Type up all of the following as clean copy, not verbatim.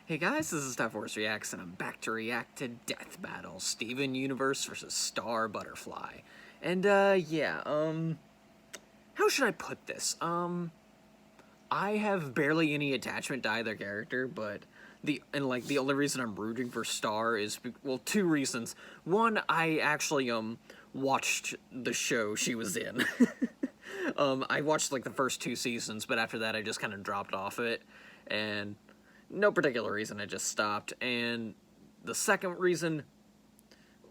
Hey guys, this is Force Reacts, and I'm back to react to Death Battle, Steven Universe versus Star Butterfly. And, how should I put this? I have barely any attachment to either character, but the only reason I'm rooting for Star is, well, two reasons. One, I actually, watched the show she was in. I watched, the first two seasons, but after that I just kind of dropped off it, and no particular reason, I just stopped. And the second reason,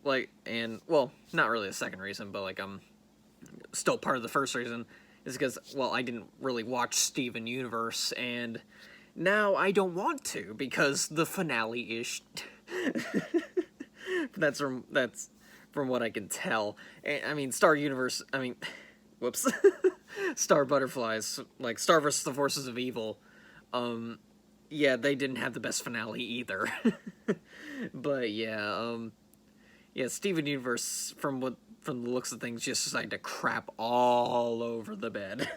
well, not really the second reason, but, still part of the first reason, is because, well, I didn't really watch Steven Universe, and now I don't want to, because the finale-ish, that's from what I can tell. I mean, Star Universe, whoops, Star Butterflies, Star vs. the Forces of Evil, yeah, they didn't have the best finale either. But yeah, Steven Universe, from the looks of things, just decided to crap all over the bed.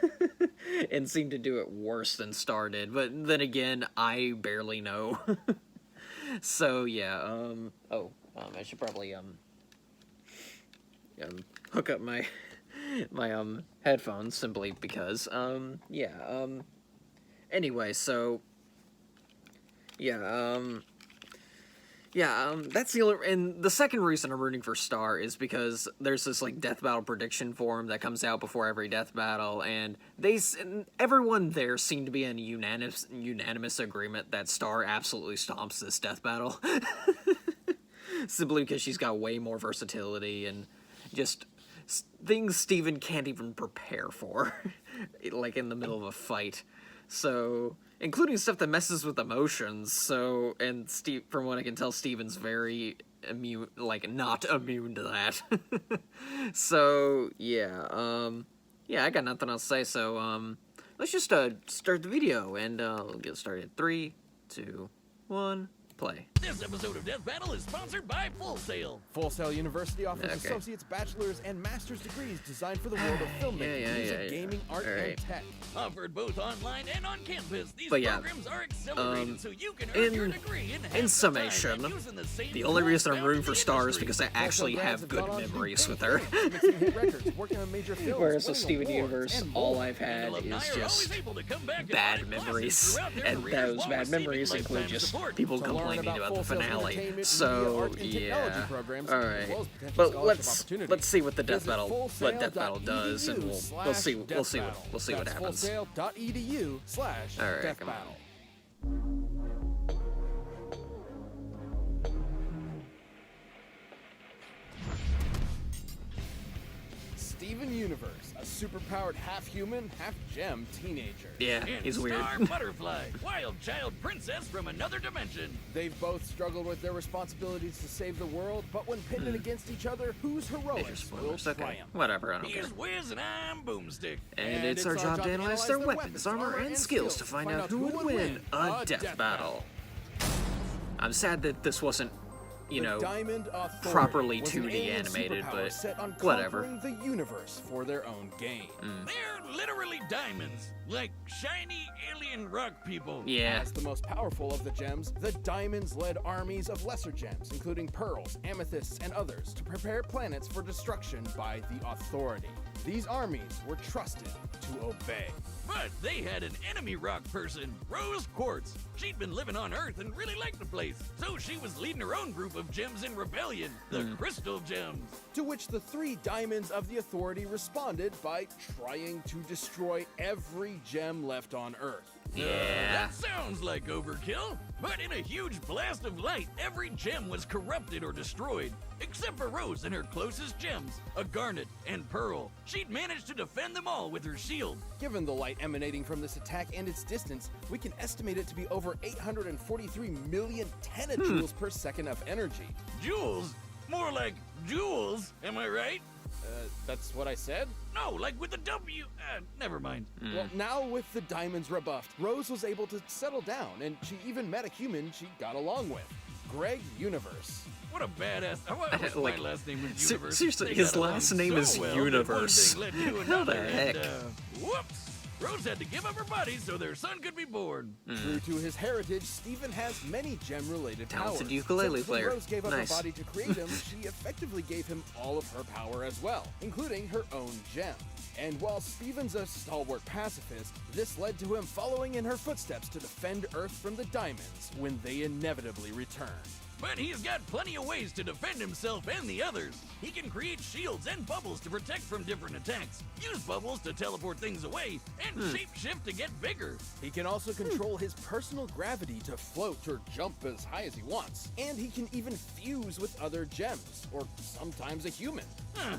And seemed to do it worse than Star did. But then again, I barely know. So yeah, I should probably hook up my headphones, simply because anyway, so that's the only, and the second reason I'm rooting for Star is because there's this, death battle prediction forum that comes out before every death battle, and everyone there seemed to be in unanimous agreement that Star absolutely stomps this death battle. Simply because she's got way more versatility, and just things Steven can't even prepare for, in the middle of a fight. So, including stuff that messes with emotions, so, and from what I can tell, Steven's very immune, not immune to that. So, yeah, I got nothing else to say, so, let's just, start the video, and, we'll get started. 3, 2, 1... play. This episode of Death Battle is sponsored by Full Sail. Full Sail University offers associate's, bachelor's, and master's degrees designed for the world of filmmaking, music, gaming, art, and tech. Offered both online and on campus, these programs are accelerated so you can earn your degree in summation, the only reason I'm rooting for Star is because I actually have good memories with her. Whereas with Steven Universe, all I've had is just bad memories, and those bad memories include just people complaining about the finale. So yeah, all right. But let's see what Death Battle does, and we'll see what happens. All right, come on. Steven Universe, a superpowered half-human, half-gem teenager. Yeah, he's weird. Star Butterfly, wild child princess from another dimension. They've both struggled with their responsibilities to save the world, but when pitted against each other, whose heroics will triumph? Whatever, I don't care. He's Wiz and I'm Boomstick. And it's our job to analyze their weapons, armor, and skills to find out who would win a death battle. I'm sad that this wasn't, properly 2D animated, but whatever. The universe for their own gain. They're literally diamonds, like shiny alien rock people. Yeah. As the most powerful of the gems, the diamonds led armies of lesser gems, including pearls, amethysts, and others, to prepare planets for destruction by the Authority. These armies were trusted to obey. But they had an enemy rock person, Rose Quartz. She'd been living on Earth and really liked the place, so she was leading her own group of gems in rebellion, the Crystal Gems. To which the 3 diamonds of the Authority responded by trying to destroy every gem left on Earth. Yeah. That sounds like overkill. But in a huge blast of light, every gem was corrupted or destroyed, except for Rose and her closest gems, a garnet and pearl. She'd managed to defend them all with her shield. Given the light emanating from this attack and its distance, we can estimate it to be over 843 million tenajoules per second of energy. Joules? More like jewels, am I right? That's what I said? No, like with the W. Never mind. Well, now with the diamonds rebuffed, Rose was able to settle down, and she even met a human she got along with, Greg Universe. What a badass. My last name was Universe. Seriously, his last name is Universe. How the heck? Whoops. Rose had to give up her body so their son could be born. True to his heritage, Steven has many gem-related powers. Talented ukulele So when player. Rose gave up Nice. her body to create him, she effectively gave him all of her power as well, including her own gem. And while Steven's a stalwart pacifist, this led to him following in her footsteps to defend Earth from the Diamonds when they inevitably return. But he's got plenty of ways to defend himself and the others. He can create shields and bubbles to protect from different attacks, use bubbles to teleport things away, and shapeshift to get bigger. He can also control his personal gravity to float or jump as high as he wants. And he can even fuse with other gems, or sometimes a human. Huh.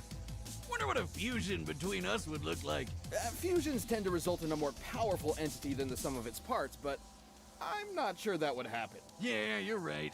Wonder what a fusion between us would look like. Fusions tend to result in a more powerful entity than the sum of its parts, but I'm not sure that would happen. Yeah, you're right.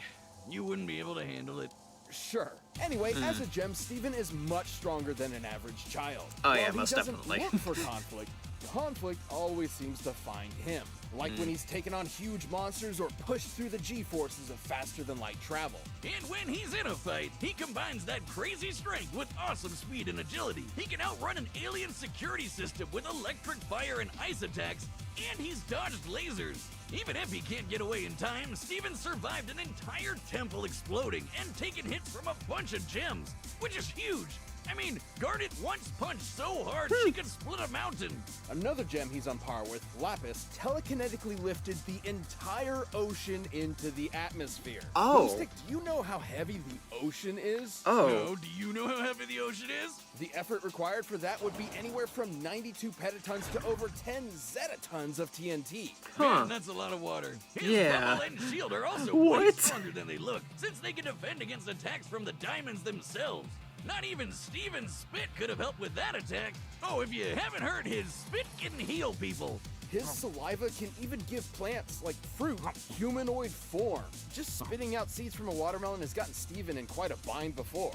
You wouldn't be able to handle it. Sure. Anyway, as a gem, Steven is much stronger than an average child. Oh, yeah, While most he doesn't definitely. look for conflict, conflict always seems to find him. Like when he's taken on huge monsters or pushed through the G-forces of faster-than-light travel. And when he's in a fight, he combines that crazy strength with awesome speed and agility. He can outrun an alien security system with electric fire and ice attacks, and he's dodged lasers. Even if he can't get away in time, Steven survived an entire temple exploding and taken hits from a bunch of gems, which is huge. I mean, Garnet once punched so hard she could split a mountain. Another gem he's on par with, Lapis, telekinetically lifted the entire ocean into the atmosphere. Oh. Boomstick, do you know how heavy the ocean is? Oh. No, do you know how heavy the ocean is? The effort required for that would be anywhere from 92 petatons to over 10 zetatons of TNT. Huh. Man, that's a lot of water. His Yeah. bubble and shield are also way What? stronger than they look, since they can defend against attacks from the diamonds themselves. Not even Steven's spit could have helped with that attack. Oh, if you haven't heard, his spit can heal people. His saliva can even give plants, like fruit, humanoid form. Just spitting out seeds from a watermelon has gotten Steven in quite a bind before.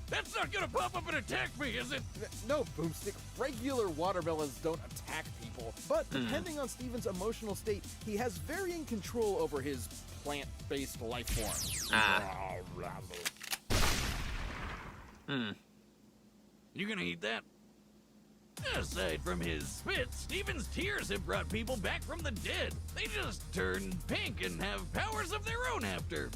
That's not gonna pop up and attack me, is it? No, Boomstick, regular watermelons don't attack people. But depending on Steven's emotional state, he has varying control over his plant-based life form. You gonna eat that? Aside from his spit, Steven's tears have brought people back from the dead. They just turn pink and have powers of their own after.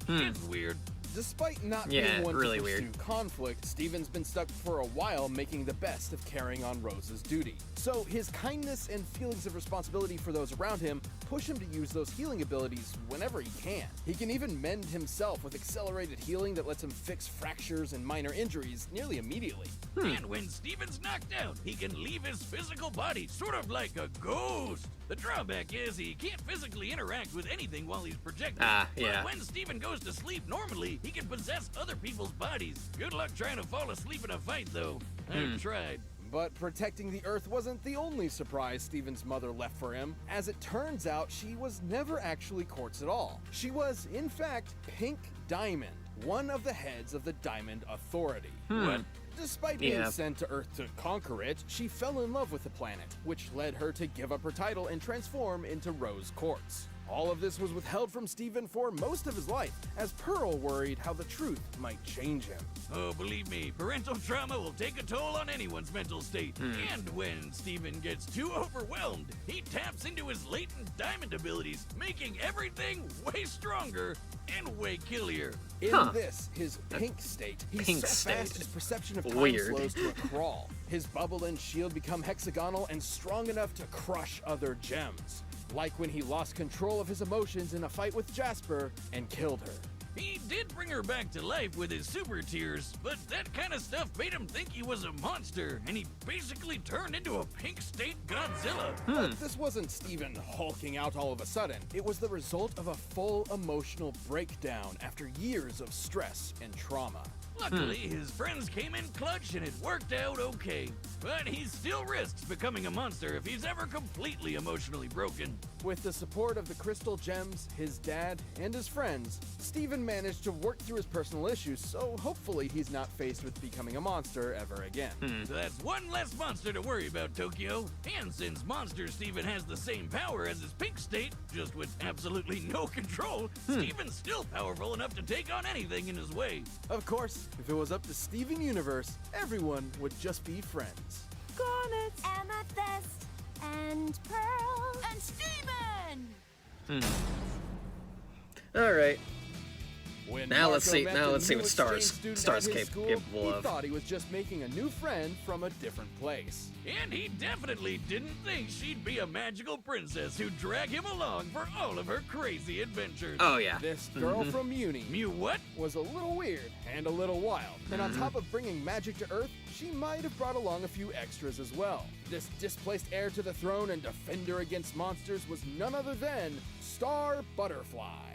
It's weird. Despite not Yeah, being one really to pursue weird. conflict, Steven's been stuck for a while making the best of carrying on Rose's duty. So his kindness and feelings of responsibility for those around him push him to use those healing abilities whenever he can. He can even mend himself with accelerated healing that lets him fix fractures and minor injuries nearly immediately. And when Steven's knocked out, he can leave his physical body, sort of like a ghost. The drawback is he can't physically interact with anything while he's projected. Yeah. But when Steven goes to sleep normally, he can possess other people's bodies. Good luck trying to fall asleep in a fight, though. I've tried. But protecting the Earth wasn't the only surprise Steven's mother left for him. As it turns out, she was never actually Quartz at all. She was, in fact, Pink Diamond, one of the heads of the Diamond Authority. What? Despite being Yeah. sent to Earth to conquer it, she fell in love with the planet, which led her to give up her title and transform into Rose Quartz. All of this was withheld from Steven for most of his life, as Pearl worried how the truth might change him. Oh, believe me, parental trauma will take a toll on anyone's mental state. And when Steven gets too overwhelmed, he taps into his latent diamond abilities, making everything way stronger and way killier. In Huh. this, his pink state, he's Pink so fast state. his perception of time Weird. slows to a crawl. His bubble and shield become hexagonal and strong enough to crush other gems. Like when he lost control of his emotions in a fight with Jasper and killed her. He did bring her back to life with his super tears, but that kind of stuff made him think he was a monster, and he basically turned into a pink state Godzilla. But this wasn't Steven hulking out all of a sudden. It was the result of a full emotional breakdown after years of stress and trauma. Luckily, his friends came in clutch and it worked out okay. But he still risks becoming a monster if he's ever completely emotionally broken. With the support of the Crystal Gems, his dad, and his friends, Steven managed to work through his personal issues, so hopefully he's not faced with becoming a monster ever again. So that's one less monster to worry about, Tokyo. And since Monster Steven has the same power as his pink state, just with absolutely no control, Steven's still powerful enough to take on anything in his way. Of course, if it was up to Steven Universe, everyone would just be friends. garnets, amethyst, and pearl, and Steven! All right. When Now let's Marco see- met now the let's see new what Star's- exchange student Star's at his capable school, of. He thought he was just making a new friend from a different place. And he definitely didn't think she'd be a magical princess who'd drag him along for all of her crazy adventures. Oh yeah. This girl from Uni Mew what? was a little weird and a little wild. And on top of bringing magic to Earth, she might have brought along a few extras as well. This displaced heir to the throne and defender against monsters was none other than Star Butterfly.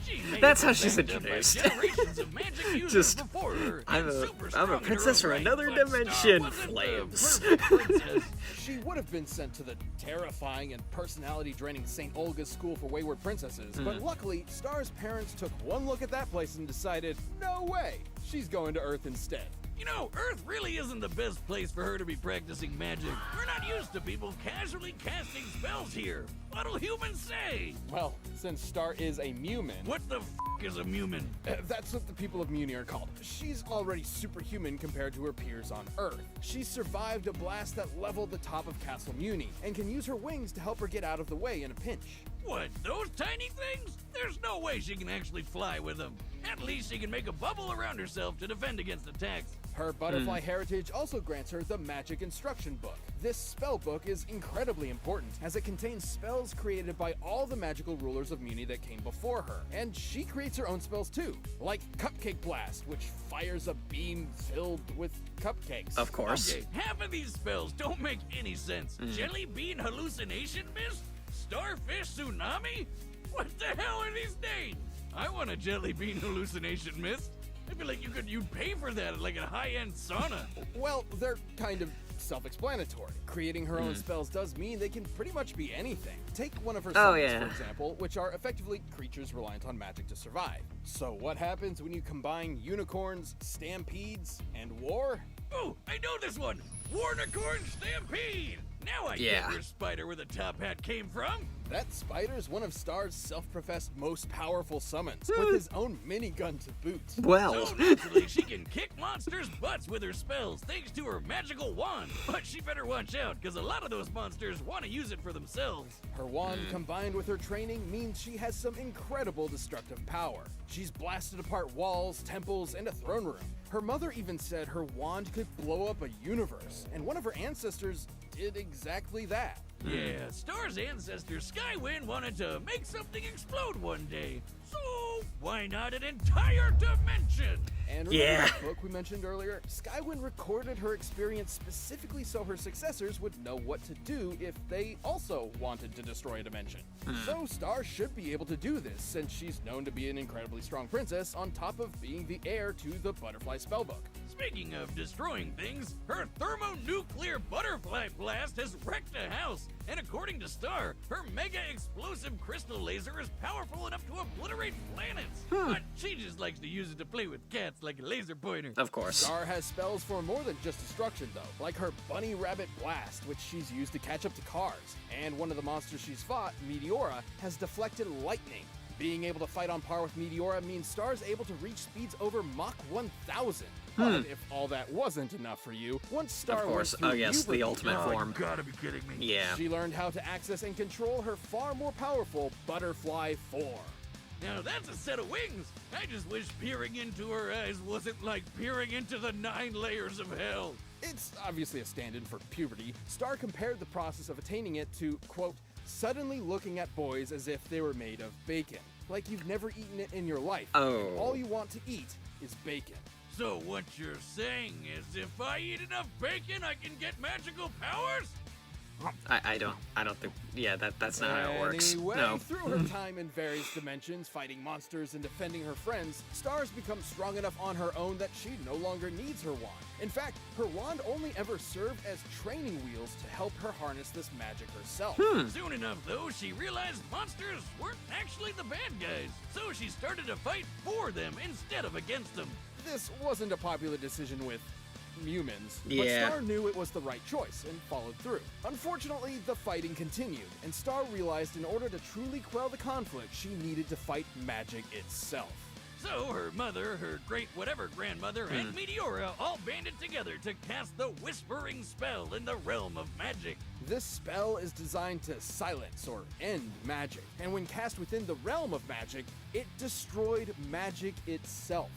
She may That's have how she's been backed up by introduced. generations of magic users Just, before her, I'm and a- super I'm a strong in her princess own from right, another but Star dimension, wasn't the flames. perfect princess. She would have been sent to the terrifying and personality-draining St. Olga's School for Wayward Princesses, but luckily, Star's parents took one look at that place and decided, no way, she's going to Earth instead. You know, Earth really isn't the best place for her to be practicing magic. We're not used to people casually casting spells here. What'll humans say? Well, since Star is a Mewman, What the f is a Mewman? that's what the people of Muni are called. She's already superhuman compared to her peers on Earth. She survived a blast that leveled the top of Castle Muni and can use her wings to help her get out of the way in a pinch. What, those tiny things? There's no way she can actually fly with them. At least she can make a bubble around herself to defend against attacks. Her butterfly heritage also grants her the Magic Instruction Book. This spell book is incredibly important as it contains spells created by all the magical rulers of Muni that came before her. And she creates her own spells too, like Cupcake Blast, which fires a beam filled with cupcakes. Of course. Okay, half of these spells don't make any sense. Jelly Bean Hallucination Mist? Starfish Tsunami? What the hell are these names? I want a Jelly Bean Hallucination Mist. I feel like you'd pay for that at like a high-end sauna. Well, they're kind of self-explanatory. Creating her own spells does mean they can pretty much be anything. Take one of her Oh, summons, yeah. for example, which are effectively creatures reliant on magic to survive. So what happens when you combine unicorns, stampedes, and war? Oh, I know this one! Warnicorn Stampede! Now I Yeah. get where Spider with a top hat came from. That spider's one of Star's self-professed most powerful summons, with his own minigun to boot. Well. So naturally, she can kick monsters' butts with her spells thanks to her magical wand. But she better watch out, because a lot of those monsters want to use it for themselves. Her wand combined with her training means she has some incredible destructive power. She's blasted apart walls, temples, and a throne room. Her mother even said her wand could blow up a universe, and one of her ancestors did exactly that. Yeah, Star's ancestor Skywind wanted to make something explode one day. So, why not an entire dimension? And remember Yeah. that book we mentioned earlier? Skywind recorded her experience specifically so her successors would know what to do if they also wanted to destroy a dimension. So Star should be able to do this, since she's known to be an incredibly strong princess on top of being the heir to the Butterfly Spellbook. Speaking of destroying things, her thermonuclear butterfly blast has wrecked a house. And according to Star, her mega explosive crystal laser is powerful enough to obliterate planets. But she just likes to use it to play with cats like a laser pointer. Of course. Star has spells for more than just destruction, though, like her Bunny Rabbit Blast, which she's used to catch up to cars. And one of the monsters she's fought, Meteora, has deflected lightning. Being able to fight on par with Meteora means Star's able to reach speeds over Mach 1000. But if all that wasn't enough for you, once Star Of course. went through Oh, yes, the puberty, ultimate form. Gotta be kidding me. Yeah. she learned how to access and control her far more powerful butterfly form. Now that's a set of wings. I just wish peering into her eyes wasn't like peering into the 9 layers of hell. It's obviously a stand-in for puberty. Star compared the process of attaining it to, quote, suddenly looking at boys as if they were made of bacon. Like you've never eaten it in your life. Oh. All you want to eat is bacon. So what you're saying is if I eat enough bacon, I can get magical powers? I don't think. Yeah, that's not how it works. Anyway, No. through her time in various dimensions, fighting monsters and defending her friends, Star's become strong enough on her own that she no longer needs her wand. In fact, her wand only ever served as training wheels to help her harness this magic herself. Soon enough, though, she realized monsters weren't actually the bad guys. So she started to fight for them instead of against them. This wasn't a popular decision with humans, but Yeah. Star knew it was the right choice and followed through. Unfortunately, the fighting continued, and Star realized in order to truly quell the conflict, she needed to fight magic itself. So her mother, her great whatever grandmother, and Meteora all banded together to cast the Whispering Spell in the realm of magic. This spell is designed to silence or end magic, and when cast within the realm of magic, it destroyed magic itself.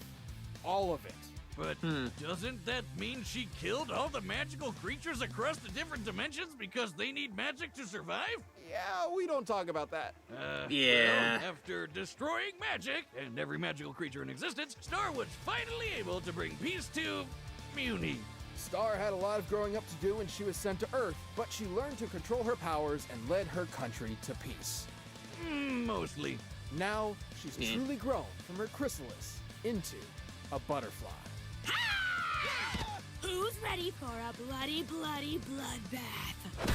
All of it. But doesn't that mean she killed all the magical creatures across the different dimensions because they need magic to survive? Yeah, we don't talk about that. Yeah. Well, after destroying magic and every magical creature in existence, Star was finally able to bring peace to Muni. Star had a lot of growing up to do when she was sent to Earth, but she learned to control her powers and led her country to peace. Mostly. Now, she's truly grown from her chrysalis into a butterfly. Who's ready for a bloody, bloody bloodbath?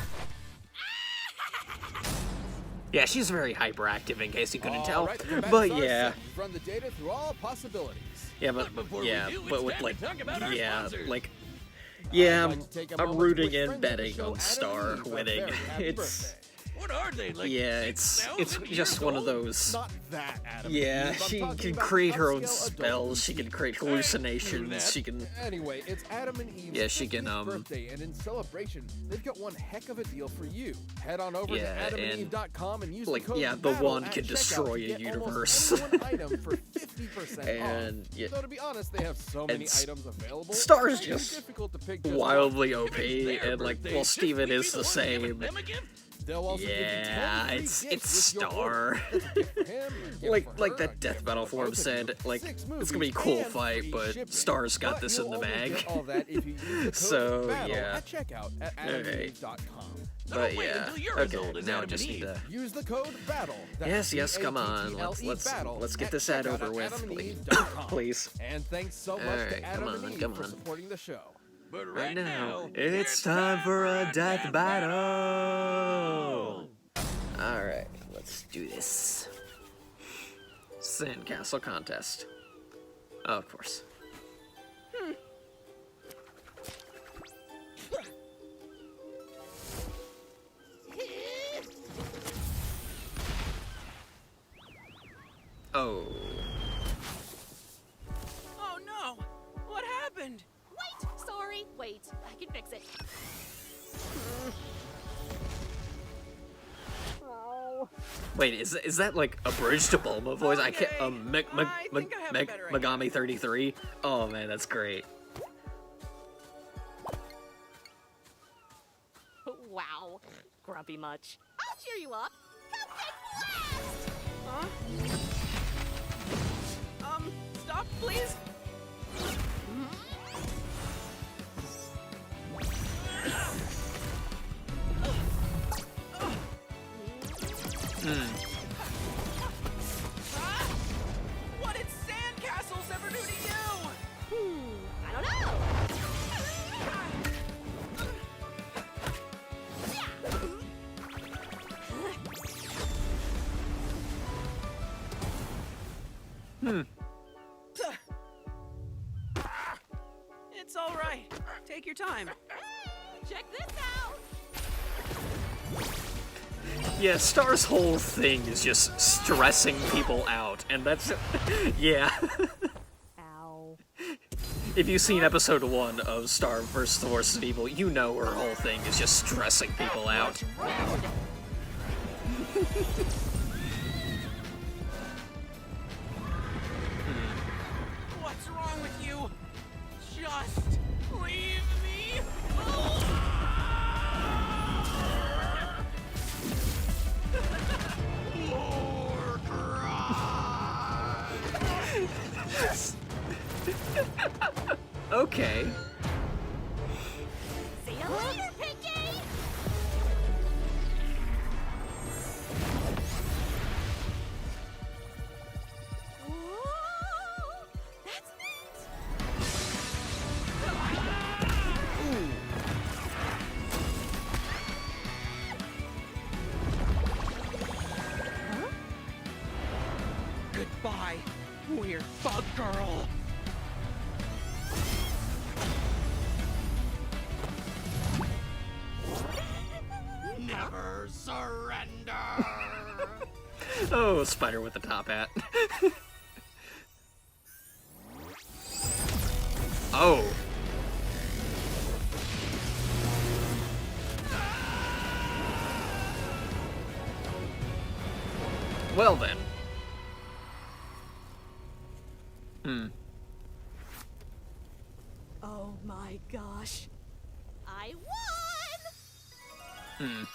Yeah, she's very hyperactive in case you couldn't tell. All right, the But Star yeah. set. We've run the data through all possibilities. Yeah, but before we do, but it's with time like to talk about our sponsors. yeah, I'd like to take a I'm moment to rooting wish and friends of the betting show, on Adam Star and Eve, a winning. very happy It's birthday. What are they, like yeah, it's 6,000 just years one of old? those. Not that, Adam. Yeah, I'm she talking can about create her upscale own adult spells. She can create hallucinations. that. She can. Anyway, it's Adam and Eve's Yeah, she can, 50th birthday, and in celebration, they've got one heck of a deal for you. Head on over Yeah, to and, adamandeve.com and use like, the code yeah, the BATTLE wand at can checkout destroy to a get universe. almost any one item for 50% And, off. yeah. So to be honest, they have so many And items available. Star's it's just difficult to pick just Wildly one. OP, Their and like, birthday, well, shouldn't Steven we is be the one giving same. them a gift? They'll also give you 10 Yeah, free it's gifts with your Star. order. That's a gift for him, a gift Like for her, a that Death gift Battle for forum both of said, you, like, 6 it's gonna be a cool movies, and fight, free but shipping. Star's got But this you'll in the only bag. get all that if you use the code So, BATTLE yeah. at checkout at Okay. adamandeve.com. So But don't wait yeah, until you're as okay, old as now I Adam just and need Eve. to. Use the code BATTLE. That's Yes, come on, BATTLE, let's get at this ad checkout over at with, please. adamandeve.com. Please. And thanks so much Alright, to Adam come and on, Eve come for on. supporting the show. But Right now, it's it's time for a death battle. All right, let's do this. Sandcastle contest. Oh, of course. Oh. Oh no! What happened? Wait! Sorry. Wait. I can fix it. Wait, is that like a bridge to Bulma voice? I can't. Okay, I think I have a better idea. Megami 33. Oh man, that's great. Wow. Grumpy much. I'll cheer you up. Cupcake blast! Huh? Stop, please. Ah! What did sandcastles ever do to you? I don't know. It's all right. Take your time. Check this out. Yeah, Star's whole thing is just stressing people out, and that's yeah. Ow. If you've seen episode 1 of Star vs. the Forces of Evil, you know her whole thing is just stressing people out. What's wrong with you? Just leave me Okay. See you later, Pinky! Whoa! That's neat! Goodbye, weird bug girl. Never surrender. Oh, spider with the top hat. Oh. Well then. Oh my gosh. I won!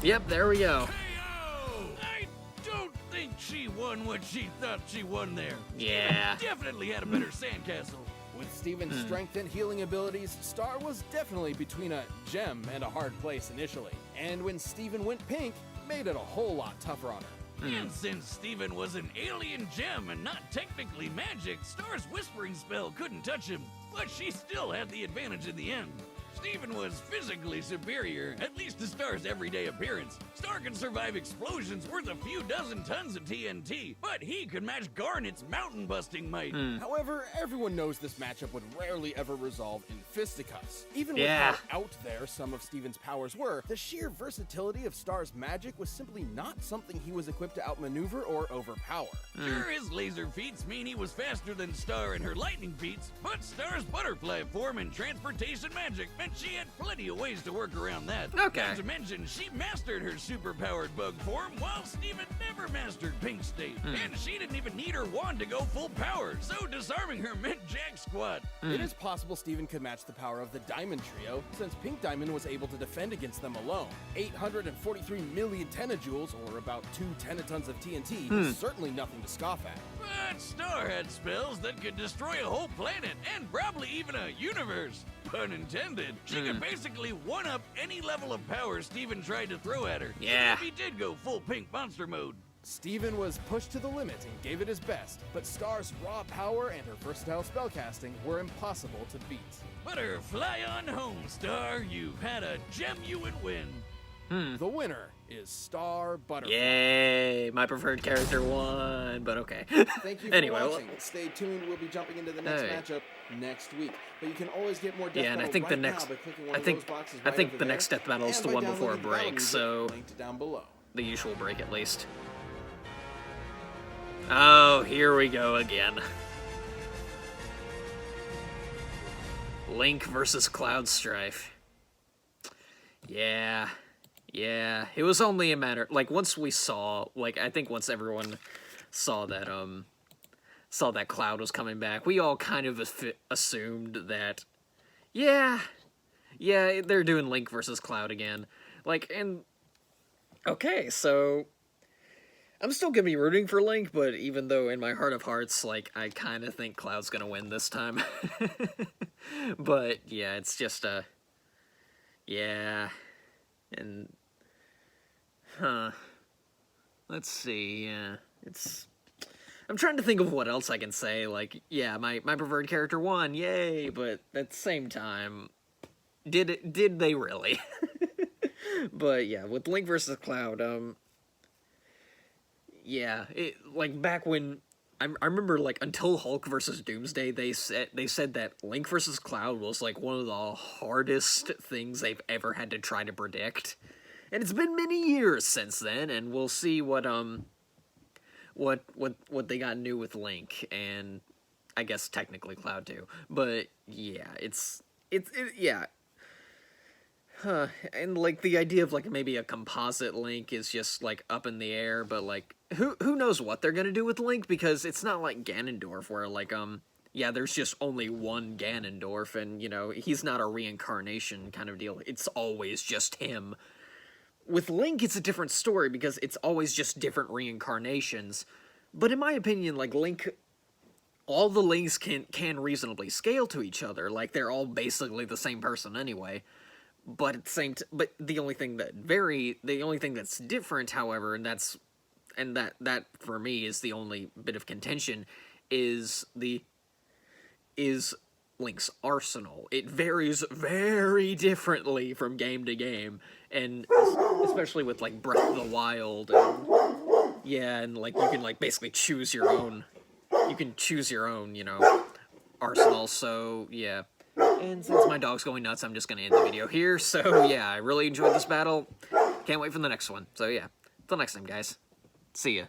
Yep, there we go. Hey-o! I don't think she won what she thought she won there. Yeah. Steven definitely had a better sandcastle. With Steven's strength and healing abilities, Star was definitely between a gem and a hard place initially. And when Steven went pink, made it a whole lot tougher on her. And since Steven was an alien gem and not technically magic, Star's whispering spell couldn't touch him, but she still had the advantage in the end. Steven was physically superior, at least to Star's everyday appearance. Star could survive explosions worth a few dozen tons of TNT, but he could match Garnet's mountain-busting might. However, everyone knows this matchup would rarely ever resolve in fisticuffs. Even Yeah. with how out there some of Steven's powers were, the sheer versatility of Star's magic was simply not something he was equipped to outmaneuver or overpower. Sure, his laser feats mean he was faster than Star in her lightning feats, but Star's butterfly form and transportation magic meant she had plenty of ways to work around that. Okay. Not to mention, she mastered her superpowered bug form while Steven never mastered Pink State. And she didn't even need her wand to go full power, so disarming her meant jack squat. It is possible Steven could match the power of the Diamond Trio, since Pink Diamond was able to defend against them alone. 843 million tenajoules, or about 2 tenatons of TNT, is certainly nothing to scoff at. But Star had spells that could destroy a whole planet, and probably even a universe. Pun intended. She could basically one-up any level of power Steven tried to throw at her. Yeah. Even if he did go full pink monster mode. Steven was pushed to the limit and gave it his best, but Star's raw power and her versatile spellcasting were impossible to beat. But fly on home, Star. You've had a genuine win. The winner is Star Butterfly. Yay, my preferred character won, but okay. Thank you for Anyway, watching. Stay tuned. We'll be jumping into the next Hey. matchup next week. But you can always get more Death Yeah, and I Battle think right the now next, by clicking one I of think, those boxes I right think over the there, next death battle is and the by one before downloading the battle break, music so linked down below. the usual break at least. Oh, here we go again. Link versus Cloud Strife. Yeah. Yeah. It was only a matter, like, once we saw, like, I think once everyone saw that Cloud was coming back, we all kind of assumed that, yeah, they're doing Link versus Cloud again. Like, and, okay, so I'm still gonna be rooting for Link, but even though in my heart of hearts, like, I kind of think Cloud's gonna win this time. But, yeah, it's just, yeah, and, let's see, yeah, it's, I'm trying to think of what else I can say, like, yeah, my preferred character won, yay, but at the same time, did they really? But, yeah, with Link versus Cloud, yeah, it, like, back when, I remember, like, until Hulk versus Doomsday, they said that Link versus Cloud was, like, one of the hardest things they've ever had to try to predict. And it's been many years since then, and we'll see what they got new with Link, and I guess technically Cloud too. But, yeah, yeah. And, like, the idea of, like, maybe a composite Link is just, like, up in the air, but, like, who knows what they're gonna do with Link, because it's not like Ganondorf, where, like, yeah, there's just only one Ganondorf, and, you know, he's not a reincarnation kind of deal. It's always just him. With Link, it's a different story, because it's always just different reincarnations. But in my opinion, like, Link, all the Links can reasonably scale to each other. Like, they're all basically the same person anyway. But at the same but the only thing that's different, however, and that for me is the only bit of contention, is Link's arsenal. It varies very differently from game to game, and especially with, like, Breath of the Wild, and, yeah, and, like, you can, like, basically choose your own, you know, arsenal, so, yeah. And since my dog's going nuts, I'm just gonna end the video here. So, yeah, I really enjoyed this battle. Can't wait for the next one. So, yeah, till next time, guys. See ya.